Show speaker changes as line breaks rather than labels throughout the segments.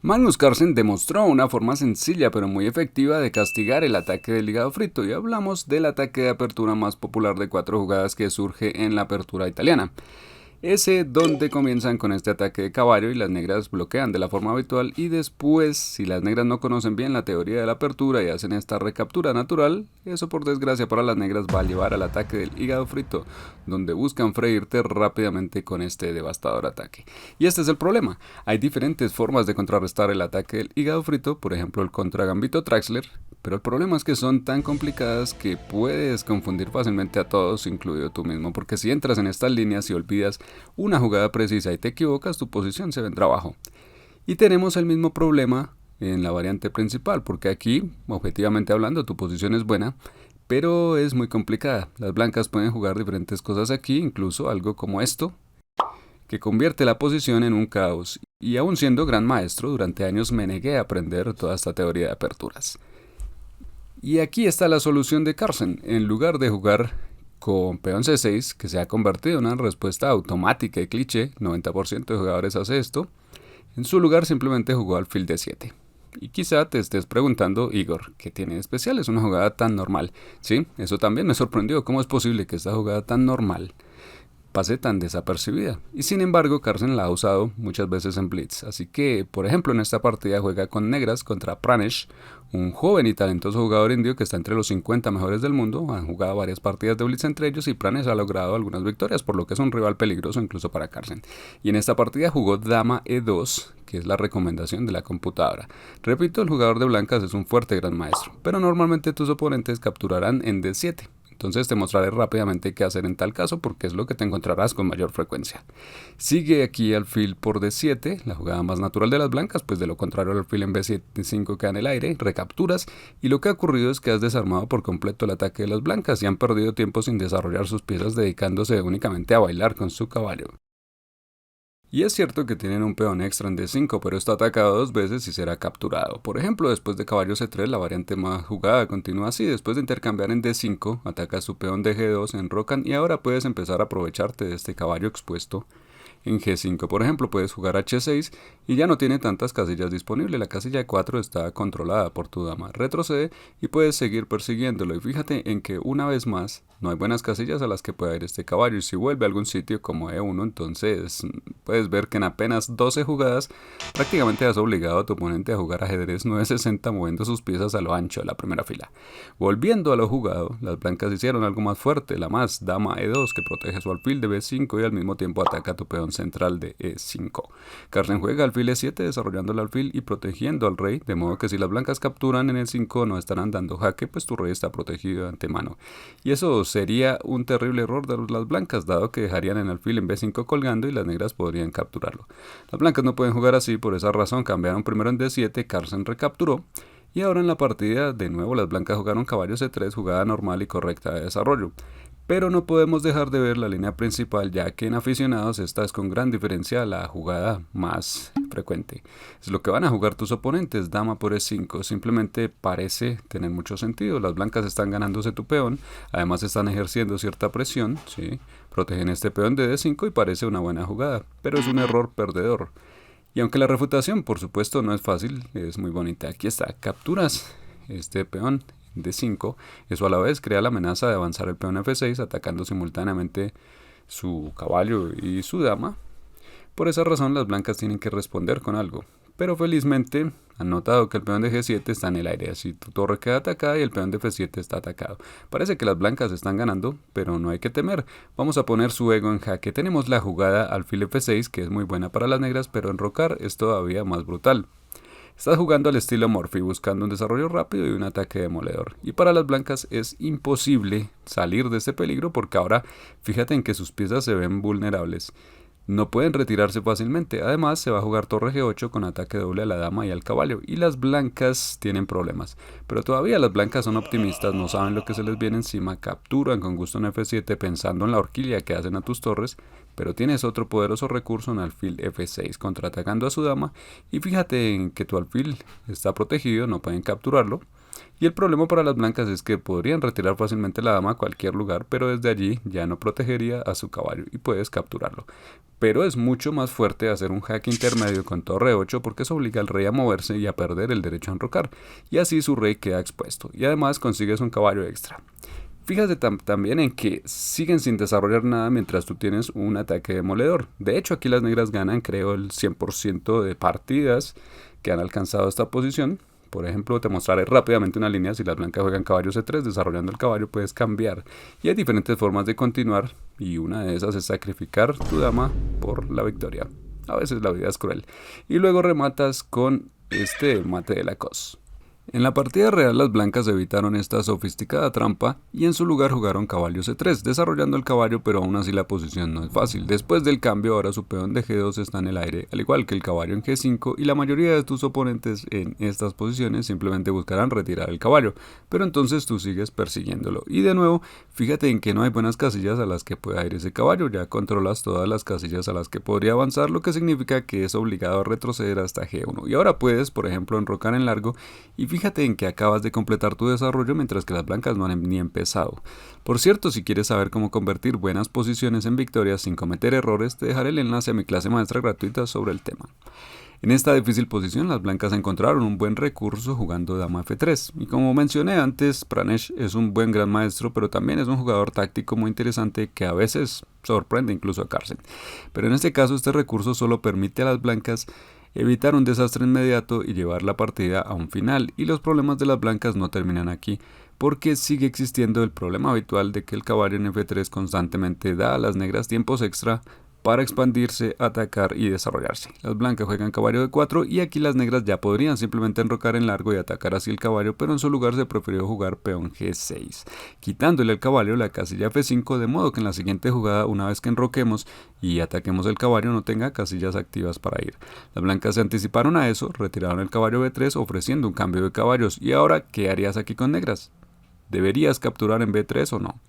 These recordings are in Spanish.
Magnus Carlsen demostró una forma sencilla pero muy efectiva de castigar el ataque del hígado frito y hablamos del ataque de apertura más popular de 4 jugadas que surge en la apertura italiana. Ese donde comienzan con este ataque de caballo y las negras bloquean de la forma habitual y después, si las negras no conocen bien la teoría de la apertura y hacen esta recaptura natural, eso por desgracia para las negras va a llevar al ataque del hígado frito, donde buscan freírte rápidamente con este devastador ataque. Y este es el problema, hay diferentes formas de contrarrestar el ataque del hígado frito, por ejemplo el contra gambito Traxler, pero el problema es que son tan complicadas que puedes confundir fácilmente a todos, incluido tú mismo, porque si entras en estas líneas y olvidas una jugada precisa y te equivocas, tu posición se vendrá abajo. Y tenemos el mismo problema en la variante principal, porque aquí, objetivamente hablando, tu posición es buena, pero es muy complicada. Las blancas pueden jugar diferentes cosas aquí, incluso algo como esto, que convierte la posición en un caos. Y aún siendo gran maestro, durante años me negué a aprender toda esta teoría de aperturas. Y aquí está la solución de Carlsen. En lugar de jugar con peón C6, que se ha convertido en una respuesta automática y cliché, 90% de jugadores hace esto, en su lugar simplemente jugó alfil D7. Y quizá te estés preguntando, Igor, ¿qué tiene de especial? Es una jugada tan normal. Sí, eso también me sorprendió. ¿Cómo es posible que esta jugada tan normal pase tan desapercibida? Y sin embargo, Carlsen la ha usado muchas veces en Blitz. Así que, por ejemplo, en esta partida juega con negras contra Pranesh, un joven y talentoso jugador indio que está entre los 50 mejores del mundo. Han jugado varias partidas de Blitz entre ellos y Pranesh ha logrado algunas victorias, por lo que es un rival peligroso incluso para Carlsen. Y en esta partida jugó Dama E2, que es la recomendación de la computadora. Repito, el jugador de blancas es un fuerte gran maestro, pero normalmente tus oponentes capturarán en D7. Entonces te mostraré rápidamente qué hacer en tal caso porque es lo que te encontrarás con mayor frecuencia. Sigue aquí alfil por D7, la jugada más natural de las blancas, pues de lo contrario el alfil en B5 queda en el aire, recapturas y lo que ha ocurrido es que has desarmado por completo el ataque de las blancas y han perdido tiempo sin desarrollar sus piezas dedicándose únicamente a bailar con su caballo. Y es cierto que tienen un peón extra en D5, pero está atacado 2 veces y será capturado. Por ejemplo, después de caballo C3, la variante más jugada continúa así. Después de intercambiar en D5, atacas su peón de G2, enrocan y ahora puedes empezar a aprovecharte de este caballo expuesto. En G5, por ejemplo, puedes jugar H6 y ya no tiene tantas casillas disponibles. La casilla 4 está controlada por tu dama. Retrocede y puedes seguir persiguiéndolo. Y fíjate en que una vez más no hay buenas casillas a las que pueda ir este caballo. Y si vuelve a algún sitio como E1, entonces puedes ver que en apenas 12 jugadas prácticamente has obligado a tu oponente a jugar ajedrez 960 moviendo sus piezas a lo ancho de la primera fila. Volviendo a lo jugado, las blancas hicieron algo más fuerte, la más dama E2 que protege su alfil de B5 y al mismo tiempo ataca a tu peón central de E5. Carlsen juega alfil E7 desarrollando el alfil y protegiendo al rey, de modo que si las blancas capturan en E5 no estarán dando jaque, pues tu rey está protegido de antemano. Y eso sería un terrible error de las blancas, dado que dejarían el alfil en B5 colgando y las negras podrían capturarlo. Las blancas no pueden jugar así, por esa razón cambiaron primero en D7, Carlsen recapturó. Y ahora en la partida, de nuevo las blancas jugaron caballo C3, jugada normal y correcta de desarrollo. Pero no podemos dejar de ver la línea principal, ya que en aficionados esta es con gran diferencia la jugada más frecuente. Es lo que van a jugar tus oponentes, dama por E5, simplemente parece tener mucho sentido. Las blancas están ganándose tu peón, además están ejerciendo cierta presión, ¿sí? Protegen este peón de D5 y parece una buena jugada, pero es un error perdedor. Y aunque la refutación, por supuesto, no es fácil, es muy bonita. Aquí está, capturas este peón de 5. Eso a la vez crea la amenaza de avanzar el peón F6, atacando simultáneamente su caballo y su dama. Por esa razón, las blancas tienen que responder con algo. Pero felizmente han notado que el peón de G7 está en el aire, así tu torre queda atacada y el peón de F7 está atacado. Parece que las blancas están ganando, pero no hay que temer. Vamos a poner su ego en jaque. Tenemos la jugada alfil F6, que es muy buena para las negras, pero enrocar es todavía más brutal. Estás jugando al estilo Morphy, buscando un desarrollo rápido y un ataque demoledor. Y para las blancas es imposible salir de este peligro porque ahora fíjate en que sus piezas se ven vulnerables. No pueden retirarse fácilmente, además se va a jugar torre G8 con ataque doble a la dama y al caballo, y las blancas tienen problemas, pero todavía las blancas son optimistas, no saben lo que se les viene encima, capturan con gusto en F7 pensando en la horquilla que hacen a tus torres, pero tienes otro poderoso recurso en alfil F6 contraatacando a su dama, y fíjate en que tu alfil está protegido, no pueden capturarlo, Y el problema para las blancas es que podrían retirar fácilmente la dama a cualquier lugar, pero desde allí ya no protegería a su caballo y puedes capturarlo. Pero es mucho más fuerte hacer un jaque intermedio con torre 8 porque eso obliga al rey a moverse y a perder el derecho a enrocar, y así su rey queda expuesto, y además consigues un caballo extra. Fíjate también en que siguen sin desarrollar nada mientras tú tienes un ataque demoledor. De hecho, aquí las negras ganan, creo, el 100% de partidas que han alcanzado esta posición. Por ejemplo, te mostraré rápidamente una línea. Si las blancas juegan caballo C3, desarrollando el caballo puedes cambiar. Y hay diferentes formas de continuar, y una de esas es sacrificar tu dama por la victoria. A veces la vida es cruel. Y luego rematas con este mate de la cos. En la partida real las blancas evitaron esta sofisticada trampa y en su lugar jugaron caballo C3, desarrollando el caballo, pero aún así la posición no es fácil. Después del cambio ahora su peón de G2 está en el aire, al igual que el caballo en G5, y la mayoría de tus oponentes en estas posiciones simplemente buscarán retirar el caballo, pero entonces tú sigues persiguiéndolo. Y de nuevo, fíjate en que no hay buenas casillas a las que pueda ir ese caballo, ya controlas todas las casillas a las que podría avanzar, lo que significa que es obligado a retroceder hasta G1. Y ahora puedes, por ejemplo, enrocar en largo, y fíjate en que acabas de completar tu desarrollo mientras que las blancas no han ni empezado. Por cierto, si quieres saber cómo convertir buenas posiciones en victorias sin cometer errores, te dejaré el enlace a mi clase maestra gratuita sobre el tema. En esta difícil posición, las blancas encontraron un buen recurso jugando dama F3. Y como mencioné antes, Pranesh es un buen gran maestro, pero también es un jugador táctico muy interesante que a veces sorprende incluso a Carlsen. Pero en este caso, este recurso solo permite a las blancas evitar un desastre inmediato y llevar la partida a un final, y los problemas de las blancas no terminan aquí, porque sigue existiendo el problema habitual de que el caballo en F3 constantemente da a las negras tiempos extra para expandirse, atacar y desarrollarse. Las blancas juegan caballo de 4 y aquí las negras ya podrían simplemente enrocar en largo y atacar así el caballo, pero en su lugar se prefirió jugar peón G6, quitándole al caballo la casilla F5, de modo que en la siguiente jugada, una vez que enroquemos y ataquemos el caballo, no tenga casillas activas para ir. Las blancas se anticiparon a eso, retiraron el caballo B3 ofreciendo un cambio de caballos. ¿Y ahora qué harías aquí con negras? ¿Deberías capturar en B3 o no?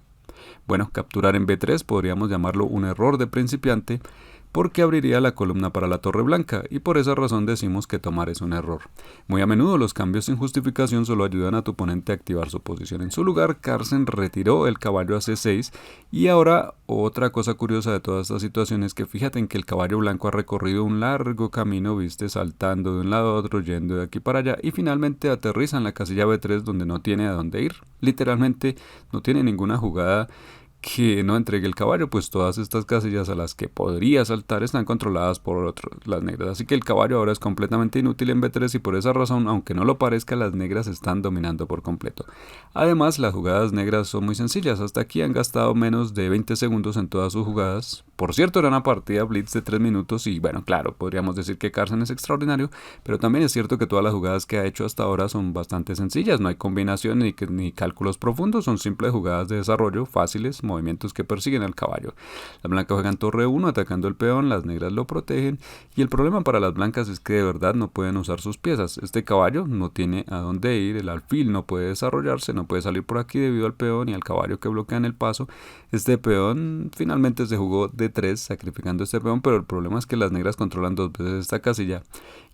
Bueno, capturar en B3 podríamos llamarlo un error de principiante porque abriría la columna para la torre blanca, y por esa razón decimos que tomar es un error. Muy a menudo los cambios sin justificación solo ayudan a tu oponente a activar su posición. En su lugar, Carlsen retiró el caballo a C6, y ahora otra cosa curiosa de toda esta situación es que fíjate en que el caballo blanco ha recorrido un largo camino, viste, saltando de un lado a otro, yendo de aquí para allá, y finalmente aterriza en la casilla B3 donde no tiene a dónde ir. Literalmente no tiene ninguna jugada que no entregue el caballo, pues todas estas casillas a las que podría saltar están controladas por las negras, así que el caballo ahora es completamente inútil en B3, y por esa razón, aunque no lo parezca, las negras están dominando por completo. Además, las jugadas negras son muy sencillas. Hasta aquí han gastado menos de 20 segundos en todas sus jugadas. Por cierto, era una partida blitz de 3 minutos y bueno, claro, podríamos decir que Carlsen es extraordinario, pero también es cierto que todas las jugadas que ha hecho hasta ahora son bastante sencillas. No hay combinación ni cálculos profundos, son simples jugadas de desarrollo fáciles, movimientos que persiguen al caballo. Las blancas juegan torre 1 atacando el peón, las negras lo protegen, y el problema para las blancas es que de verdad no pueden usar sus piezas. Este caballo no tiene a dónde ir, el alfil no puede desarrollarse, no puede salir por aquí debido al peón y al caballo que bloquean el paso. Este peón finalmente se jugó D3 sacrificando este peón, pero el problema es que las negras controlan dos veces esta casilla,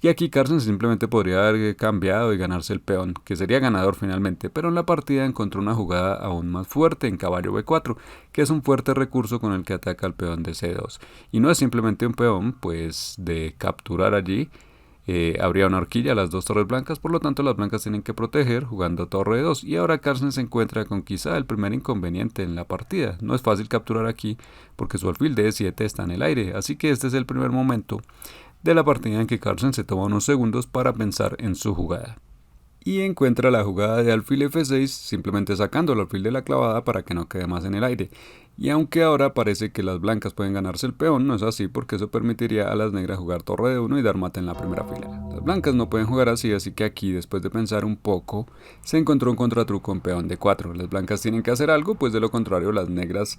y aquí Carlsen simplemente podría haber cambiado y ganarse el peón, que sería ganador finalmente, pero en la partida encontró una jugada aún más fuerte en caballo B4, que es un fuerte recurso con el que ataca al peón de C2, y no es simplemente un peón, pues de capturar allí habría una horquilla a las dos torres blancas, por lo tanto las blancas tienen que proteger jugando torre 2, y ahora Carlsen se encuentra con quizá el primer inconveniente en la partida. No es fácil capturar aquí porque su alfil de E7 está en el aire, así que este es el primer momento de la partida en que Carlsen se toma unos segundos para pensar en su jugada. Y encuentra la jugada de alfil F6 simplemente sacando el alfil de la clavada para que no quede más en el aire. Y aunque ahora parece que las blancas pueden ganarse el peón, no es así porque eso permitiría a las negras jugar torre de 1 y dar mate en la primera fila. Las blancas no pueden jugar así que aquí, después de pensar un poco, se encontró un contratruco en peón de 4. Las blancas tienen que hacer algo, pues de lo contrario las negras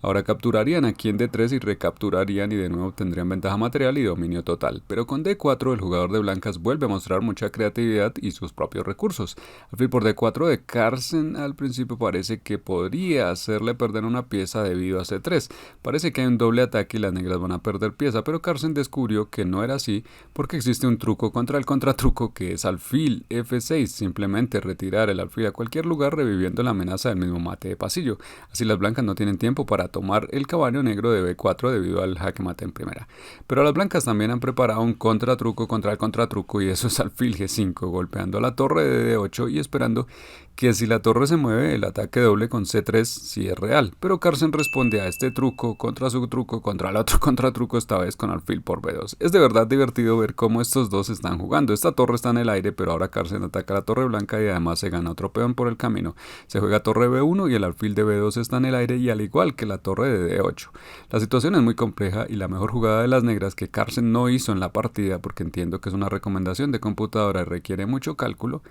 Ahora capturarían aquí en D3 y recapturarían y de nuevo tendrían ventaja material y dominio total. Pero con D4 el jugador de blancas vuelve a mostrar mucha creatividad y sus propios recursos. Alfil por D4 de Carlsen al principio parece que podría hacerle perder una pieza debido a C3. Parece que hay un doble ataque y las negras van a perder pieza, pero Carlsen descubrió que no era así porque existe un truco contra el contratruco que es alfil F6, simplemente retirar el alfil a cualquier lugar reviviendo la amenaza del mismo mate de pasillo. Así las blancas no tienen tiempo para tomar el caballo negro de B4 debido al jaque mate en primera. Pero las blancas también han preparado un contratruco contra el contratruco y eso es alfil G5, golpeando la torre de D8 y esperando que si la torre se mueve el ataque doble con C3 sí es real. Pero Carlsen responde a este truco contra su truco contra el otro contratruco, esta vez con alfil por B2. Es de verdad divertido ver cómo estos dos están jugando. Esta torre está en el aire, pero ahora Carlsen ataca la torre blanca y además se gana otro peón por el camino. Se juega torre B1 y el alfil de B2 está en el aire y al igual que la torre de D8. La situación es muy compleja y la mejor jugada de las negras que Carlsen no hizo en la partida, porque entiendo que es una recomendación de computadora y requiere mucho cálculo,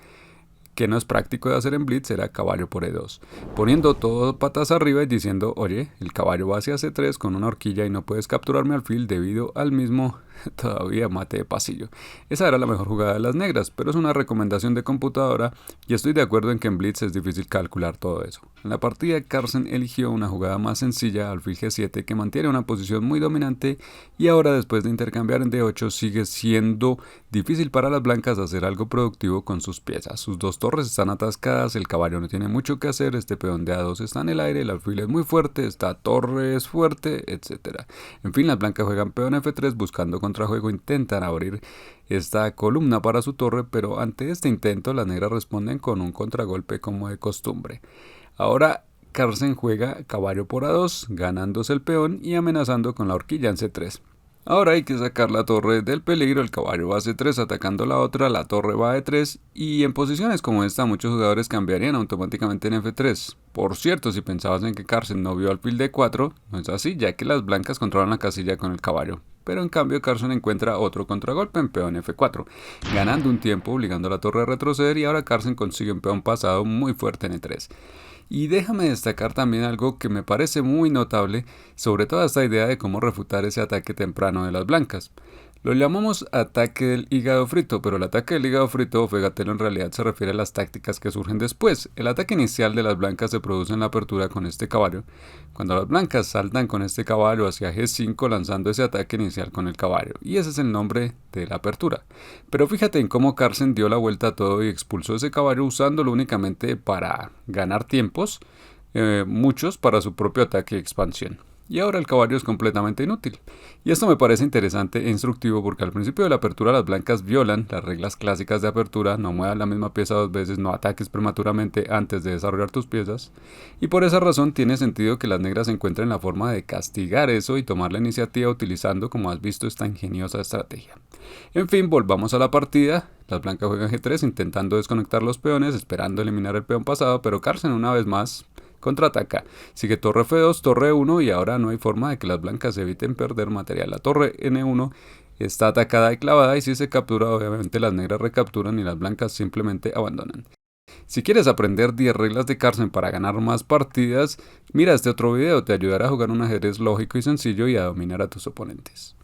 que no es práctico de hacer en Blitz, era caballo por E2, poniendo todo patas arriba y diciendo, oye, el caballo va hacia C3 con una horquilla y no puedes capturarme alfil debido al mismo todavía mate de pasillo. Esa era la mejor jugada de las negras, pero es una recomendación de computadora y estoy de acuerdo en que en Blitz es difícil calcular todo eso. En la partida Carlsen eligió una jugada más sencilla, alfil G7, que mantiene una posición muy dominante y ahora después de intercambiar en D8 sigue siendo difícil para las blancas hacer algo productivo con sus piezas. Sus dos torres están atascadas, el caballo no tiene mucho que hacer, este peón de A2 está en el aire, el alfil es muy fuerte, esta torre es fuerte, etc. En fin, las blancas juegan peón F3 buscando contrajuego, intentan abrir esta columna para su torre, pero ante este intento las negras responden con un contragolpe como de costumbre. Ahora Carlsen juega caballo por A2, ganándose el peón y amenazando con la horquilla en C3. Ahora hay que sacar la torre del peligro, el caballo va a C3 atacando la otra, la torre va a E3 y en posiciones como esta muchos jugadores cambiarían automáticamente en F3. Por cierto, si pensabas en que Carlsen no vio alfil D4, no es así, ya que las blancas controlan la casilla con el caballo. Pero en cambio Carlsen encuentra otro contragolpe en peón F4, ganando un tiempo obligando a la torre a retroceder y ahora Carlsen consigue un peón pasado muy fuerte en E3. Y déjame destacar también algo que me parece muy notable sobre toda esta idea de cómo refutar ese ataque temprano de las blancas. Lo llamamos ataque del hígado frito, pero el ataque del hígado frito o fegatelo en realidad se refiere a las tácticas que surgen después. El ataque inicial de las blancas se produce en la apertura con este caballo, cuando las blancas saltan con este caballo hacia G5 lanzando ese ataque inicial con el caballo, y ese es el nombre de la apertura. Pero fíjate en cómo Carlsen dio la vuelta a todo y expulsó ese caballo usándolo únicamente para ganar tiempos, muchos para su propio ataque y expansión. Y ahora el caballo es completamente inútil. Y esto me parece interesante e instructivo porque al principio de la apertura las blancas violan las reglas clásicas de apertura, no muevas la misma pieza dos veces, no ataques prematuramente antes de desarrollar tus piezas. Y por esa razón tiene sentido que las negras encuentren la forma de castigar eso y tomar la iniciativa utilizando, como has visto, esta ingeniosa estrategia. En fin, volvamos a la partida. Las blancas juegan G3 intentando desconectar los peones, esperando eliminar el peón pasado, pero Carlsen una vez más contraataca. Sigue torre F2, torre E1 y ahora no hay forma de que las blancas eviten perder material. La torre N1 está atacada y clavada y si se captura obviamente las negras recapturan y las blancas simplemente abandonan. Si quieres aprender 10 reglas de Carlsen para ganar más partidas, mira este otro video, te ayudará a jugar un ajedrez lógico y sencillo y a dominar a tus oponentes.